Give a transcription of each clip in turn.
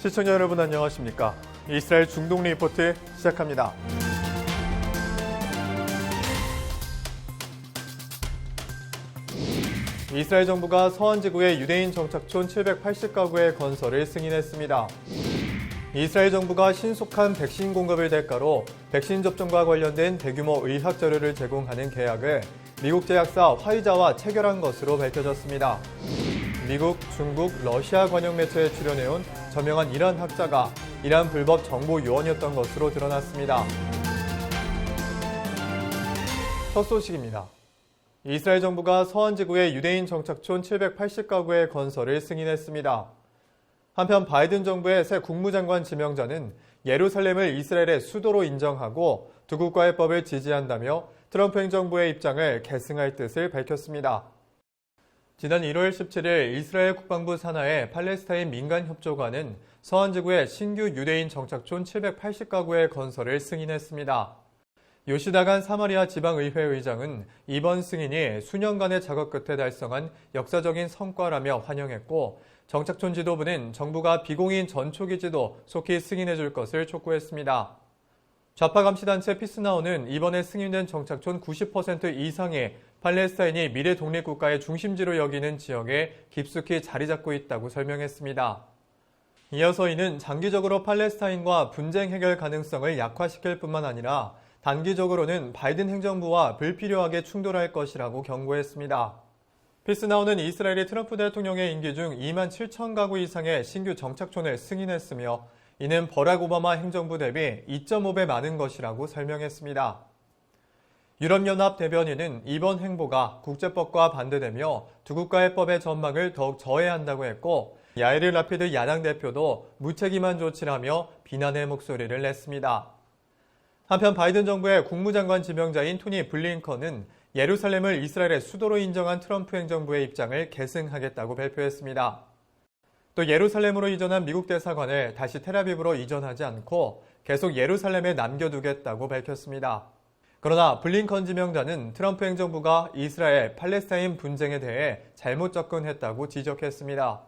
시청자 여러분 안녕하십니까? 이스라엘 중동 리포트 시작합니다. 이스라엘 정부가 서한 지구의 유대인 정착촌 780가구의 건설을 승인했습니다. 이스라엘 정부가 신속한 백신 공급을 대가로 백신 접종과 관련된 대규모 의학 자료를 제공하는 계약을 미국 제약사 화이자와 체결한 것으로 밝혀졌습니다. 미국, 중국, 러시아 관영 매체에 출연해온 저명한 이란 학자가 이란 불법 정보 요원이었던 것으로 드러났습니다. 첫 소식입니다. 이스라엘 정부가 서한 지구의 유대인 정착촌 780가구의 건설을 승인했습니다. 한편 바이든 정부의 새 국무장관 지명자는 예루살렘을 이스라엘의 수도로 인정하고 두 국가의 법을 지지한다며 트럼프 행정부의 입장을 계승할 뜻을 밝혔습니다. 지난 1월 17일 이스라엘 국방부 산하의 팔레스타인 민간협조관은 서한 지구의 신규 유대인 정착촌 780가구의 건설을 승인했습니다. 요시다간 사마리아 지방의회 의장은 이번 승인이 수년간의 작업 끝에 달성한 역사적인 성과라며 환영했고 정착촌 지도부는 정부가 비공인 전초기지도 속히 승인해 줄 것을 촉구했습니다. 좌파 감시단체 피스나우는 이번에 승인된 정착촌 90% 이상이 팔레스타인이 미래 독립국가의 중심지로 여기는 지역에 깊숙이 자리 잡고 있다고 설명했습니다. 이어서 이는 장기적으로 팔레스타인과 분쟁 해결 가능성을 약화시킬 뿐만 아니라 단기적으로는 바이든 행정부와 불필요하게 충돌할 것이라고 경고했습니다. 피스나우는 이스라엘이 트럼프 대통령의 임기 중 2만 7천 가구 이상의 신규 정착촌을 승인했으며 이는 버락 오바마 행정부 대비 2.5배 많은 것이라고 설명했습니다. 유럽연합 대변인은 이번 행보가 국제법과 반대되며 두 국가의 법의 전망을 더욱 저해한다고 했고 야이르 라피드 야당 대표도 무책임한 조치라며 비난의 목소리를 냈습니다. 한편 바이든 정부의 국무장관 지명자인 토니 블링컨은 예루살렘을 이스라엘의 수도로 인정한 트럼프 행정부의 입장을 계승하겠다고 발표했습니다. 또 예루살렘으로 이전한 미국 대사관을 다시 텔아비브로 이전하지 않고 계속 예루살렘에 남겨두겠다고 밝혔습니다. 그러나 블링컨 지명자는 트럼프 행정부가 이스라엘, 팔레스타인 분쟁에 대해 잘못 접근했다고 지적했습니다.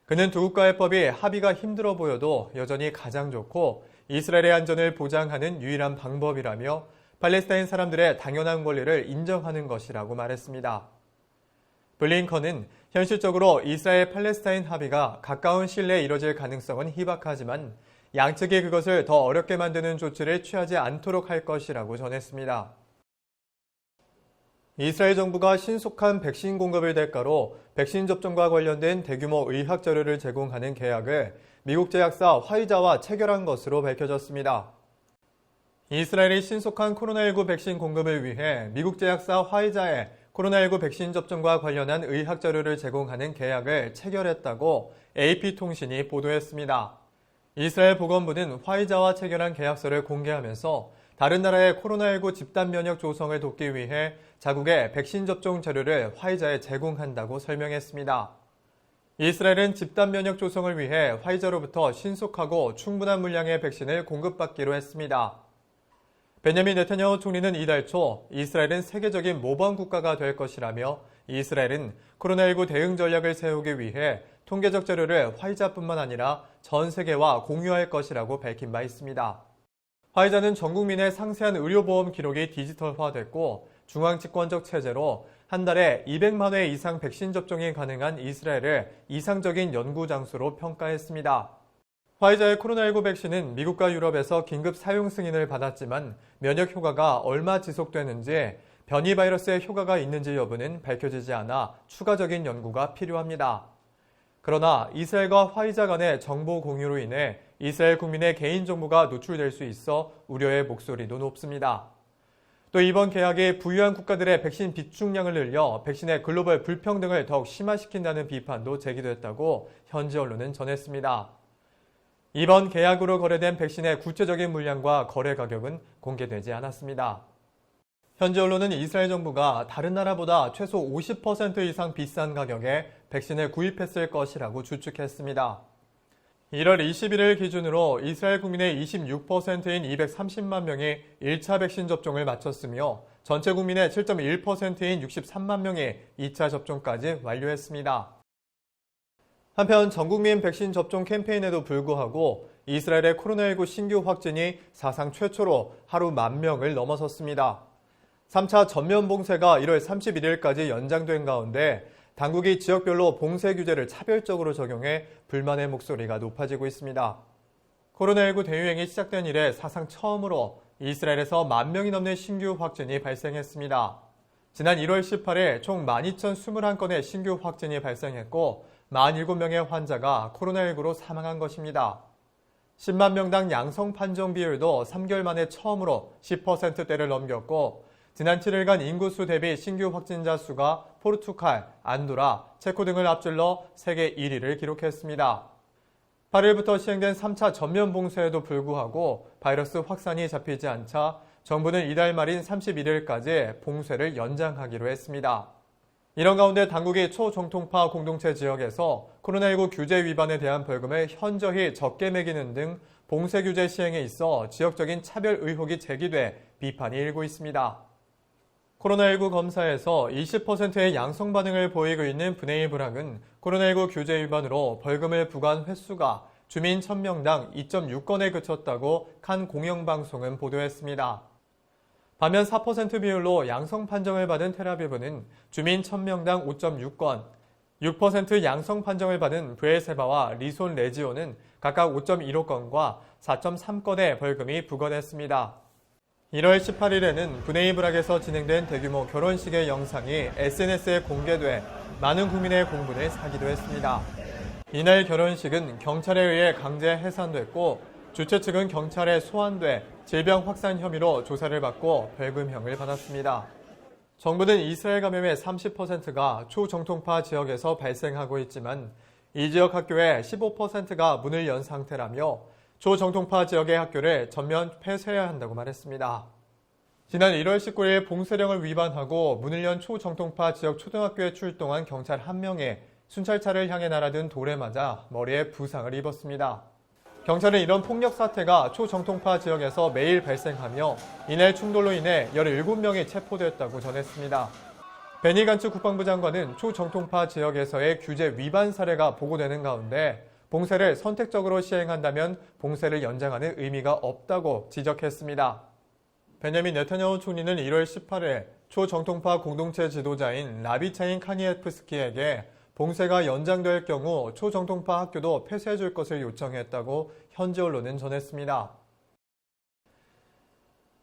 그는 두 국가의 법이 합의가 힘들어 보여도 여전히 가장 좋고 이스라엘의 안전을 보장하는 유일한 방법이라며 팔레스타인 사람들의 당연한 권리를 인정하는 것이라고 말했습니다. 블링컨은 현실적으로 이스라엘 팔레스타인 합의가 가까운 시일 내에 이뤄질 가능성은 희박하지만 양측이 그것을 더 어렵게 만드는 조치를 취하지 않도록 할 것이라고 전했습니다. 이스라엘 정부가 신속한 백신 공급을 대가로 백신 접종과 관련된 대규모 의학 자료를 제공하는 계약을 미국 제약사 화이자와 체결한 것으로 밝혀졌습니다. 이스라엘이 신속한 코로나19 백신 공급을 위해 미국 제약사 화이자에 코로나19 백신 접종과 관련한 의학 자료를 제공하는 계약을 체결했다고 AP통신이 보도했습니다. 이스라엘 보건부는 화이자와 체결한 계약서를 공개하면서 다른 나라의 코로나19 집단 면역 조성을 돕기 위해 자국의 백신 접종 자료를 화이자에 제공한다고 설명했습니다. 이스라엘은 집단 면역 조성을 위해 화이자로부터 신속하고 충분한 물량의 백신을 공급받기로 했습니다. 베냐민 네타냐후 총리는 이달 초 이스라엘은 세계적인 모범 국가가 될 것이라며 이스라엘은 코로나19 대응 전략을 세우기 위해 통계적 자료를 화이자뿐만 아니라 전 세계와 공유할 것이라고 밝힌 바 있습니다. 화이자는 전 국민의 상세한 의료보험 기록이 디지털화됐고 중앙집권적 체제로 한 달에 200만 회 이상 백신 접종이 가능한 이스라엘을 이상적인 연구 장소로 평가했습니다. 화이자의 코로나19 백신은 미국과 유럽에서 긴급 사용 승인을 받았지만 면역 효과가 얼마 지속되는지 변이 바이러스의 효과가 있는지 여부는 밝혀지지 않아 추가적인 연구가 필요합니다. 그러나 이스라엘과 화이자 간의 정보 공유로 인해 이스라엘 국민의 개인정보가 노출될 수 있어 우려의 목소리도 높습니다. 또 이번 계약이 부유한 국가들의 백신 비축량을 늘려 백신의 글로벌 불평등을 더욱 심화시킨다는 비판도 제기됐다고 현지 언론은 전했습니다. 이번 계약으로 거래된 백신의 구체적인 물량과 거래 가격은 공개되지 않았습니다. 현지 언론은 이스라엘 정부가 다른 나라보다 최소 50% 이상 비싼 가격에 백신을 구입했을 것이라고 추측했습니다. 1월 21일 기준으로 이스라엘 국민의 26%인 230만 명이 1차 백신 접종을 마쳤으며 전체 국민의 7.1%인 63만 명이 2차 접종까지 완료했습니다. 한편 전국민 백신 접종 캠페인에도 불구하고 이스라엘의 코로나19 신규 확진이 사상 최초로 하루 10,000명을 넘어섰습니다. 3차 전면 봉쇄가 1월 31일까지 연장된 가운데 당국이 지역별로 봉쇄 규제를 차별적으로 적용해 불만의 목소리가 높아지고 있습니다. 코로나19 대유행이 시작된 이래 사상 처음으로 이스라엘에서 10,000명이 넘는 신규 확진이 발생했습니다. 지난 1월 18일 총 12,021건의 신규 확진이 발생했고 47명의 환자가 코로나19로 사망한 것입니다. 10만 명당 양성 판정 비율도 3개월 만에 처음으로 10%대를 넘겼고 지난 7일간 인구수 대비 신규 확진자 수가 포르투갈, 안도라, 체코 등을 앞질러 세계 1위를 기록했습니다. 8일부터 시행된 3차 전면 봉쇄에도 불구하고 바이러스 확산이 잡히지 않자 정부는 이달 말인 31일까지 봉쇄를 연장하기로 했습니다. 이런 가운데 당국이 초정통파 공동체 지역에서 코로나19 규제 위반에 대한 벌금을 현저히 적게 매기는 등 봉쇄 규제 시행에 있어 지역적인 차별 의혹이 제기돼 비판이 일고 있습니다. 코로나19 검사에서 20%의 양성 반응을 보이고 있는 브네이 브락은 코로나19 규제 위반으로 벌금을 부과한 횟수가 주민 1,000명당 2.6건에 그쳤다고 칸 공영방송은 보도했습니다. 반면 4% 비율로 양성 판정을 받은 텔아비브는 주민 1,000명당 5.6건, 6% 양성 판정을 받은 브에세바와 리손 레지오는 각각 5.15건과 4.3건의 벌금이 부과됐습니다. 1월 18일에는 브네이 브락에서 진행된 대규모 결혼식의 영상이 SNS에 공개돼 많은 국민의 공분을 사기도 했습니다. 이날 결혼식은 경찰에 의해 강제 해산됐고 주최 측은 경찰에 소환돼 질병 확산 혐의로 조사를 받고 벌금형을 받았습니다. 정부는 이스라엘 감염의 30%가 초정통파 지역에서 발생하고 있지만 이 지역 학교의 15%가 문을 연 상태라며 초정통파 지역의 학교를 전면 폐쇄해야 한다고 말했습니다. 지난 1월 19일 봉쇄령을 위반하고 문을 연 초정통파 지역 초등학교에 출동한 경찰 1명이 순찰차를 향해 날아든 돌에 맞아 머리에 부상을 입었습니다. 경찰은 이런 폭력 사태가 초정통파 지역에서 매일 발생하며 이날 충돌로 인해 17명이 체포됐다고 전했습니다. 베니 간츠 국방부 장관은 초정통파 지역에서의 규제 위반 사례가 보고되는 가운데 봉쇄를 선택적으로 시행한다면 봉쇄를 연장하는 의미가 없다고 지적했습니다. 베냐민 네타냐후 총리는 1월 18일 초정통파 공동체 지도자인 라비차인 카니에프스키에게 봉쇄가 연장될 경우 초정통파 학교도 폐쇄해줄 것을 요청했다고 현지 언론은 전했습니다.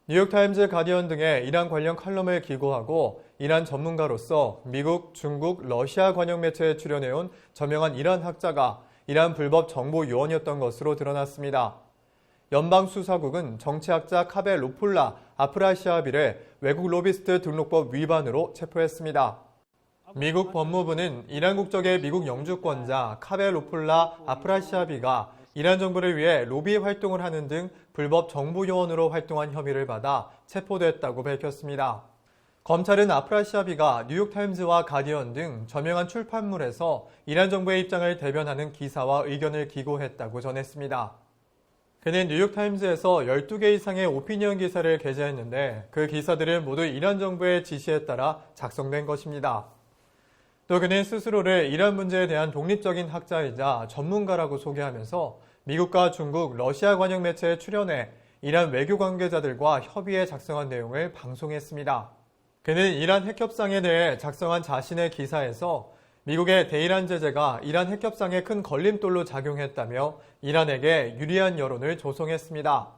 뉴욕타임즈, 가디언 등의 이란 관련 칼럼을 기고하고 이란 전문가로서 미국, 중국, 러시아 관영 매체에 출연해온 저명한 이란 학자가 이란 불법 정보 요원이었던 것으로 드러났습니다. 연방수사국은 정치학자 카베 로폴라 아프라시아비를 외국 로비스트 등록법 위반으로 체포했습니다. 미국 법무부는 이란 국적의 미국 영주권자 카베 로폴라 아프라시아비가 이란 정부를 위해 로비 활동을 하는 등 불법 정보 요원으로 활동한 혐의를 받아 체포됐다고 밝혔습니다. 검찰은 아프라시아비가 뉴욕타임즈와 가디언 등 저명한 출판물에서 이란 정부의 입장을 대변하는 기사와 의견을 기고했다고 전했습니다. 그는 뉴욕타임즈에서 12개 이상의 오피니언 기사를 게재했는데 그 기사들은 모두 이란 정부의 지시에 따라 작성된 것입니다. 또 그는 스스로를 이란 문제에 대한 독립적인 학자이자 전문가라고 소개하면서 미국과 중국, 러시아 관영 매체에 출연해 이란 외교 관계자들과 협의해 작성한 내용을 방송했습니다. 그는 이란 핵협상에 대해 작성한 자신의 기사에서 미국의 대이란 제재가 이란 핵협상에 큰 걸림돌로 작용했다며 이란에게 유리한 여론을 조성했습니다.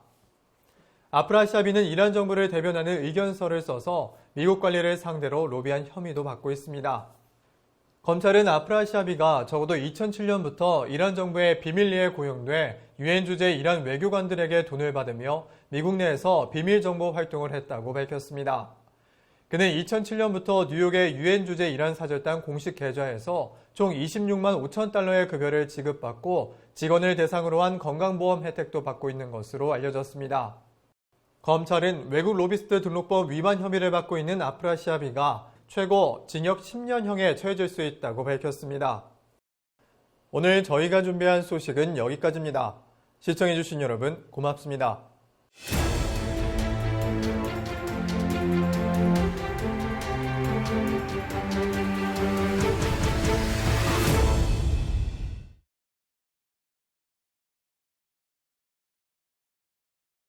아프라시아비는 이란 정부를 대변하는 의견서를 써서 미국 관리를 상대로 로비한 혐의도 받고 있습니다. 검찰은 아프라시아비가 적어도 2007년부터 이란 정부의 비밀리에 고용돼 유엔 주재 이란 외교관들에게 돈을 받으며 미국 내에서 비밀 정보 활동을 했다고 밝혔습니다. 그는 2007년부터 뉴욕의 유엔 주재 이란 사절단 공식 계좌에서 총 26만 5천 달러의 급여를 지급받고 직원을 대상으로 한 건강보험 혜택도 받고 있는 것으로 알려졌습니다. 검찰은 외국 로비스트 등록법 위반 혐의를 받고 있는 아프라시아비가 최고 징역 10년형에 처해질 수 있다고 밝혔습니다. 오늘 저희가 준비한 소식은 여기까지입니다. 시청해주신 여러분 고맙습니다.